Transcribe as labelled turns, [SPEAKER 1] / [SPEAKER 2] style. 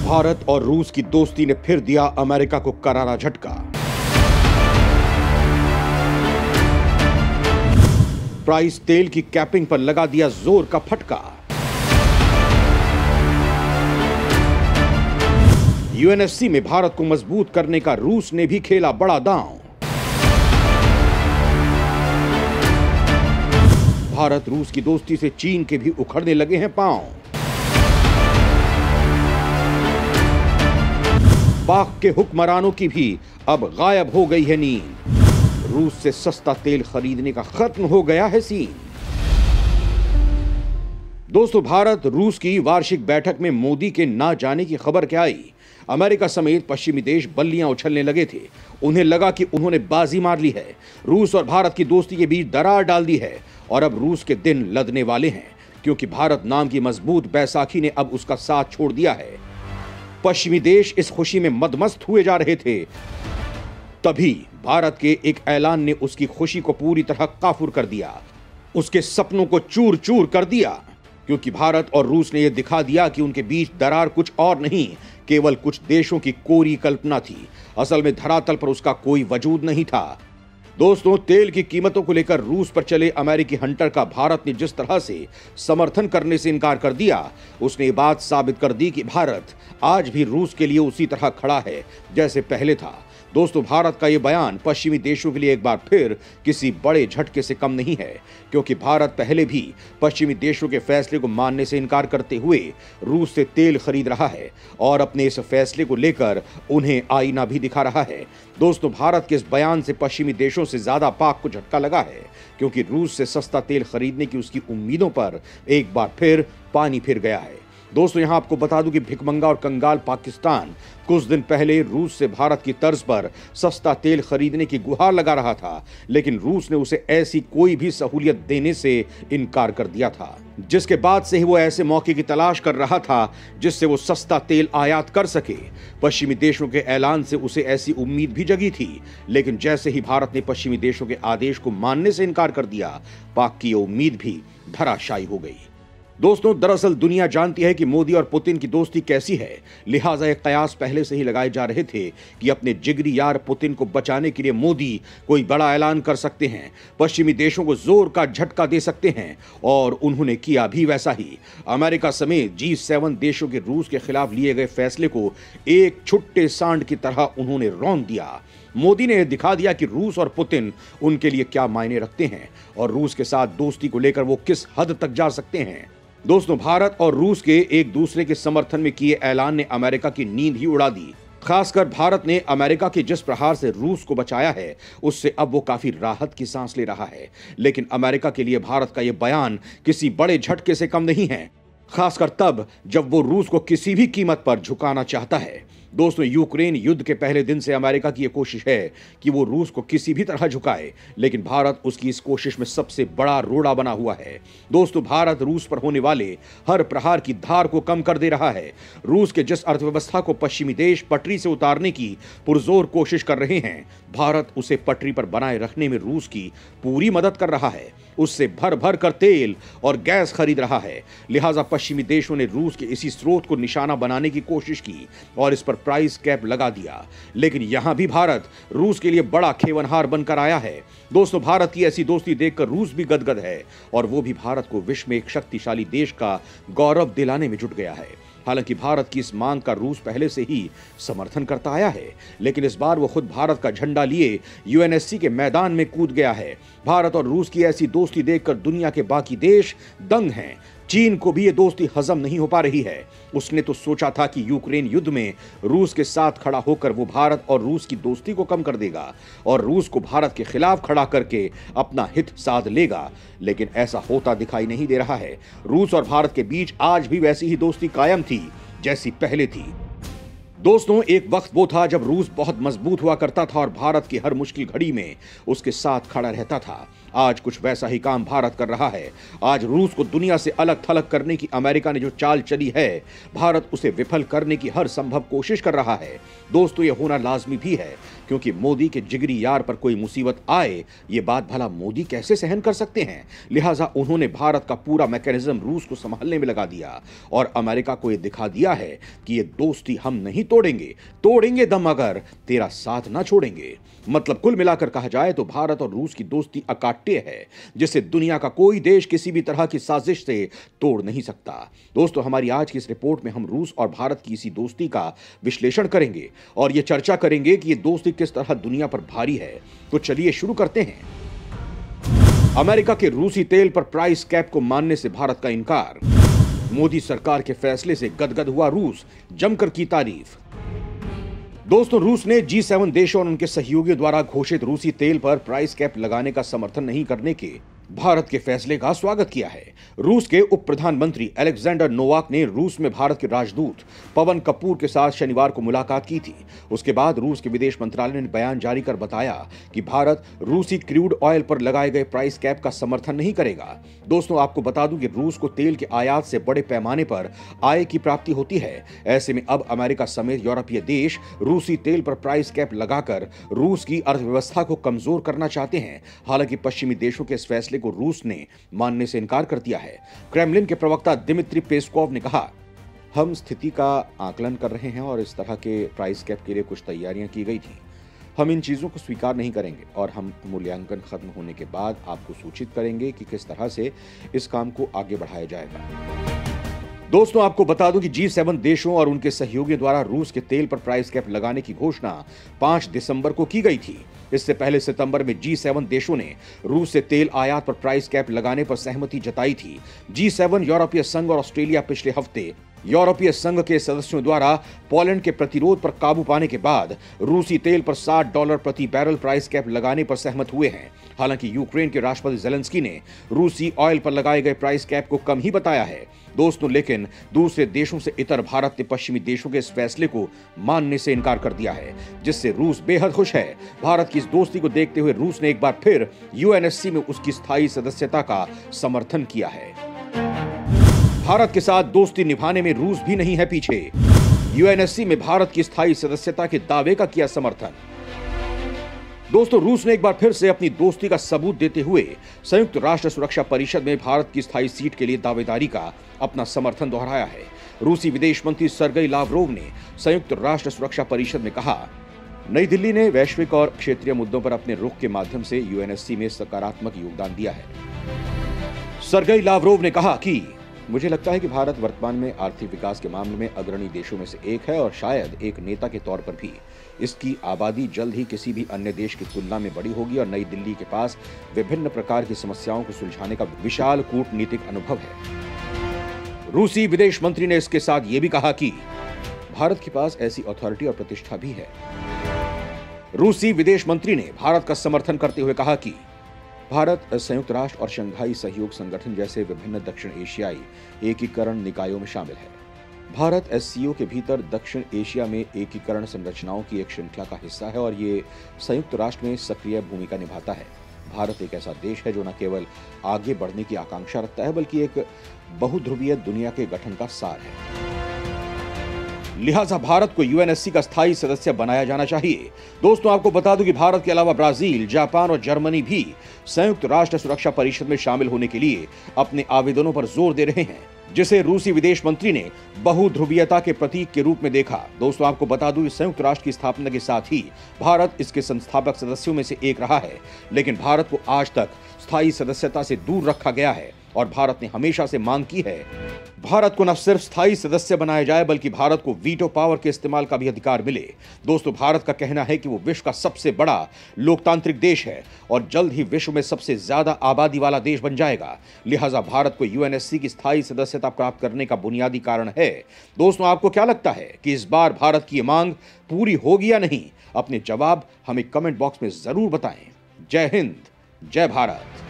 [SPEAKER 1] भारत और रूस की दोस्ती ने फिर दिया अमेरिका को करारा झटका। प्राइस तेल की कैपिंग पर लगा दिया जोर का फटका। यूएनएससी में भारत को मजबूत करने का रूस ने भी खेला बड़ा दांव। भारत रूस की दोस्ती से चीन के भी उखड़ने लगे हैं पांव। पाक के हुक्मरानों की भी अब गायब हो गई है नींद। रूस से सस्ता तेल खरीदने का खत्म हो गया है सीन। दोस्तों, भारत रूस की वार्षिक बैठक में मोदी के ना जाने की खबर क्या आई। अमेरिका समेत पश्चिमी देश बल्लियां उछलने लगे थे। उन्हें लगा कि उन्होंने बाजी मार ली है, रूस और भारत की दोस्ती के बीच दरार डाल दी है और अब रूस के दिन लदने वाले हैं, क्योंकि भारत नाम की मजबूत बैसाखी ने अब उसका साथ छोड़ दिया है। पश्चिमी देश इस खुशी में मदमस्त हुए जा रहे थे, तभी भारत के एक ऐलान ने उसकी खुशी को पूरी तरह काफूर कर दिया, उसके सपनों को चूर चूर कर दिया। क्योंकि भारत और रूस ने यह दिखा दिया कि उनके बीच दरार कुछ और नहीं, केवल कुछ देशों की कोरी कल्पना थी। असल में धरातल पर उसका कोई वजूद नहीं था। दोस्तों, तेल की कीमतों को लेकर रूस पर चले अमेरिकी हंटर का भारत ने जिस तरह से समर्थन करने से इनकार कर दिया, उसने ये बात साबित कर दी कि भारत आज भी रूस के लिए उसी तरह खड़ा है जैसे पहले था। दोस्तों, भारत का ये बयान पश्चिमी देशों के लिए एक बार फिर किसी बड़े झटके से कम नहीं है, क्योंकि भारत पहले भी पश्चिमी देशों के फैसले को मानने से इनकार करते हुए रूस से तेल खरीद रहा है और अपने इस फैसले को लेकर उन्हें आईना भी दिखा रहा है। दोस्तों, भारत के इस बयान से पश्चिमी देशों से ज्यादा पाक को झटका लगा है, क्योंकि रूस से सस्ता तेल खरीदने की उसकी उम्मीदों पर एक बार फिर पानी फिर गया है। दोस्तों, यहां आपको बता दूं कि भिखमंगा और कंगाल पाकिस्तान कुछ दिन पहले रूस से भारत की तर्ज पर सस्ता तेल खरीदने की गुहार लगा रहा था, लेकिन रूस ने उसे ऐसी कोई भी सहूलियत देने से इनकार कर दिया था, जिसके बाद से ही वो ऐसे मौके की तलाश कर रहा था जिससे वो सस्ता तेल आयात कर सके। पश्चिमी देशों के ऐलान से उसे ऐसी उम्मीद भी जगी थी, लेकिन जैसे ही भारत ने पश्चिमी देशों के आदेश को मानने से इनकार कर दिया, पाक की उम्मीद भी धराशायी हो गई। दोस्तों, दरअसल दुनिया जानती है कि मोदी और पुतिन की दोस्ती कैसी है, लिहाजा एक कयास पहले से ही लगाए जा रहे थे कि अपने जिगरी यार पुतिन को बचाने के लिए मोदी कोई बड़ा ऐलान कर सकते हैं, पश्चिमी देशों को जोर का झटका दे सकते हैं, और उन्होंने किया भी वैसा ही। अमेरिका समेत G7 देशों के रूस के खिलाफ लिए गए फैसले को एक छुट्टे सांड की तरह उन्होंने रौंद दिया। मोदी ने दिखा दिया कि रूस और पुतिन उनके लिए क्या मायने रखते हैं और रूस के साथ दोस्ती को लेकर वो किस हद तक जा सकते हैं। दोस्तों, भारत और रूस के एक दूसरे के समर्थन में किए ऐलान ने अमेरिका की नींद ही उड़ा दी। खासकर भारत ने अमेरिका के जिस प्रहार से रूस को बचाया है, उससे अब वो काफी राहत की सांस ले रहा है। लेकिन अमेरिका के लिए भारत का यह बयान किसी बड़े झटके से कम नहीं है, खासकर तब जब वो रूस को किसी भी कीमत पर झुकाना चाहता है। दोस्तों, यूक्रेन युद्ध के पहले दिन से अमेरिका की यह कोशिश है कि वो रूस को किसी भी तरह झुकाए, लेकिन भारत उसकी इस कोशिश में सबसे बड़ा रोड़ा बना हुआ है। दोस्तों, भारत रूस पर होने वाले हर प्रहार की धार को कम कर दे रहा है। रूस के जिस अर्थव्यवस्था को पश्चिमी देश पटरी से उतारने की पुरजोर कोशिश कर रहे हैं, भारत उसे पटरी पर बनाए रखने में रूस की पूरी मदद कर रहा है, उससे भर भर कर तेल और गैस खरीद रहा है। लिहाजा पश्चिमी देशों ने रूस के इसी स्रोत को निशाना बनाने की कोशिश की और इस पर प्राइस कैप लगा दिया। लेकिन यहां भी भारत रूस के लिए बड़ा खेवनहार बनकर आया है। दोस्तों, भारत की ऐसी दोस्ती देखकर रूस भी गदगद है और वो भी भारत को विश्व में एक शक्तिशाली देश का गौरव दिलाने में जुट गया है। हालांकि भारत की इस मांग का रूस पहले से ही समर्थन करता आया है, लेकिन इस बार वो खुद भारत का झंडा लिए यूएनएससी के मैदान में कूद गया है। भारत और रूस की ऐसी दोस्ती देखकर दुनिया के बाकी देश दंग हैं। चीन को भी ये दोस्ती हजम नहीं हो पा रही है। उसने तो सोचा था कि यूक्रेन युद्ध में रूस के साथ खड़ा होकर वो भारत और रूस की दोस्ती को कम कर देगा और रूस को भारत के खिलाफ खड़ा करके अपना हित साध लेगा, लेकिन ऐसा होता दिखाई नहीं दे रहा है। रूस और भारत के बीच आज भी वैसी ही दोस्ती कायम थी जैसी पहले थी। दोस्तों, एक वक्त वो था जब रूस बहुत मजबूत हुआ करता था और भारत की हर मुश्किल घड़ी में उसके साथ खड़ा रहता था। आज कुछ वैसा ही काम भारत कर रहा है। आज रूस को दुनिया से अलग थलग करने की अमेरिका ने जो चाल चली है, भारत उसे विफल करने की हर संभव कोशिश कर रहा है। दोस्तों, ये होना लाजमी भी है, क्योंकि मोदी के जिगरी यार पर कोई मुसीबत आए ये बात भला मोदी कैसे सहन कर सकते हैं। लिहाजा उन्होंने भारत का पूरा मैकेनिज्म रूस को संभालने में लगा दिया और अमेरिका को यह दिखा दिया है कि ये दोस्ती हम नहीं तोड़ेंगे, तोड़ेंगे दम अगर तेरा साथ ना छोड़ेंगे। मतलब कुल मिलाकर कहा जाए तो भारत और रूस की दोस्ती अकाट्य है, जिसे दुनिया का कोई देश किसी भी तरह की साजिश से तोड़ नहीं सकता। दोस्तों, हमारी आज की इस रिपोर्ट में हम रूस और भारत की इसी दोस्ती का विश्लेषण करेंगे और यह चर्चा करेंगे कि यह दोस्ती किस तरह दुनिया पर भारी है। तो चलिए शुरू करते हैं। अमेरिका के रूसी तेल पर प्राइस कैप को मानने से भारत का इनकार। मोदी सरकार के फैसले से गदगद हुआ रूस, जमकर की तारीफ। दोस्तों, रूस ने G7 देशों और उनके सहयोगियों द्वारा घोषित रूसी तेल पर प्राइस कैप लगाने का समर्थन नहीं करने के भारत के फैसले का स्वागत किया है। रूस के उप प्रधानमंत्री अलेक्जेंडर नोवाक ने रूस में भारत के राजदूत पवन कपूर के साथ शनिवार को मुलाकात की थी। उसके बाद रूस के विदेश मंत्रालय ने बयान जारी कर बताया कि भारत रूसी क्रूड ऑयल पर लगाए गए प्राइस कैप का समर्थन नहीं करेगा। दोस्तों, आपको बता दूं कि रूस को तेल के आयात से बड़े पैमाने पर आय की प्राप्ति होती है। ऐसे में अब अमेरिका समेत यूरोपीय देश रूसी तेल पर प्राइस कैप लगाकर रूस की अर्थव्यवस्था को कमजोर करना चाहते हैं। हालांकि पश्चिमी देशों के इस फैसले को रूस ने मानने से इनकार कर दिया है। क्रेमलिन के प्रवक्ता दिमित्री पेस्कोव ने कहा, हम स्थिति का आकलन कर रहे हैं और इस तरह के प्राइस कैप के लिए कुछ तैयारियां की गई थी। हम इन चीजों को स्वीकार नहीं करेंगे और हम मूल्यांकन खत्म होने के बाद आपको सूचित करेंगे कि किस तरह से इस काम को आगे बढ़ाया जाएगा। दोस्तों, आपको बता दूं कि G7 देशों और उनके सहयोगियों द्वारा रूस के तेल पर प्राइस कैप लगाने की घोषणा 5 दिसंबर को की गई थी। इससे पहले सितंबर में G7 देशों ने रूस से तेल आयात पर प्राइस कैप लगाने पर सहमति जताई थी। G7, यूरोपीय संघ और ऑस्ट्रेलिया पिछले हफ्ते यूरोपीय संघ के सदस्यों द्वारा पोलैंड के प्रतिरोध पर काबू पाने के बाद रूसी तेल पर $60 प्रति बैरल प्राइस कैप लगाने पर सहमत हुए हैं। हालांकि यूक्रेन के राष्ट्रपति ज़ेलेंस्की ने रूसी ऑयल पर लगाए गए प्राइस कैप को कम ही बताया है। दोस्तों, लेकिन दूसरे देशों से इतर भारत ने पश्चिमी देशों के इस फैसले को मानने से इनकार कर दिया है, जिससे रूस बेहद खुश है। भारत की इस दोस्ती को देखते हुए रूस ने एक बार फिर यूएनएससी में उसकी स्थायी सदस्यता का समर्थन किया है। भारत के साथ दोस्ती निभाने में रूस भी नहीं है पीछे। यूएनएससी में भारत की स्थायी सदस्यता के दावे का किया समर्थन। दोस्तों, रूस ने एक बार फिर से अपनी दोस्ती का सबूत देते हुए संयुक्त राष्ट्र सुरक्षा परिषद में भारत की स्थायी सीट के लिए दावेदारी का अपना समर्थन दोहराया है। रूसी विदेश मंत्री सर्गेई लावरोव ने संयुक्त राष्ट्र सुरक्षा परिषद में कहा, नई दिल्ली ने वैश्विक और क्षेत्रीय मुद्दों पर अपने रुख के माध्यम से यूएनएससी में सकारात्मक योगदान दिया है। सर्गेई लावरोव ने कहा कि मुझे लगता है कि भारत वर्तमान में आर्थिक विकास के मामले में अग्रणी देशों में से एक है और शायद एक नेता के तौर पर भी इसकी आबादी जल्द ही किसी भी अन्य देश की तुलना में बड़ी होगी और नई दिल्ली के पास विभिन्न प्रकार की समस्याओं को सुलझाने का विशाल कूटनीतिक अनुभव है। रूसी विदेश मंत्री ने इसके साथ ये भी कहा कि भारत के पास ऐसी अथॉरिटी और प्रतिष्ठा भी है। रूसी विदेश मंत्री ने भारत का समर्थन करते हुए कहा कि भारत संयुक्त राष्ट्र और शंघाई सहयोग संगठन जैसे विभिन्न दक्षिण एशियाई एकीकरण निकायों में शामिल है। भारत एससीओ के भीतर दक्षिण एशिया में एकीकरण संरचनाओं की एक श्रृंखला का हिस्सा है और ये संयुक्त राष्ट्र में सक्रिय भूमिका निभाता है। भारत एक ऐसा देश है जो न केवल आगे बढ़ने की आकांक्षा रखता है बल्कि एक बहुध्रुवीय दुनिया के गठन का सार है। लिहाजा भारत को यूएनएससी का स्थायी सदस्य बनाया जाना चाहिए। दोस्तों, आपको बता दूं कि भारत के अलावा ब्राजील, जापान और जर्मनी भी संयुक्त राष्ट्र सुरक्षा परिषद में शामिल होने के लिए अपने आवेदनों पर जोर दे रहे हैं, जिसे रूसी विदेश मंत्री ने बहुध्रुवीयता के प्रतीक के रूप में देखा। दोस्तों, आपको बता दूं कि संयुक्त राष्ट्र की स्थापना के साथ ही भारत इसके संस्थापक सदस्यों में से एक रहा है, लेकिन भारत को आज तक स्थायी सदस्यता से दूर रखा गया है और भारत ने हमेशा से मांग की है भारत को न सिर्फ स्थायी सदस्य बनाया जाए बल्कि भारत को वीटो पावर के इस्तेमाल का भी अधिकार मिले। दोस्तों, भारत का कहना है कि वो विश्व का सबसे बड़ा लोकतांत्रिक देश है और जल्द ही विश्व में सबसे ज्यादा आबादी वाला देश बन जाएगा। लिहाजा भारत को यूएनएससी की स्थायी सदस्यता प्राप्त करने का बुनियादी कारण है। दोस्तों, आपको क्या लगता है कि इस बार भारत की मांग पूरी होगी या नहीं? अपने जवाब हमें कमेंट बॉक्स में जरूर बताएं। जय हिंद, जय भारत।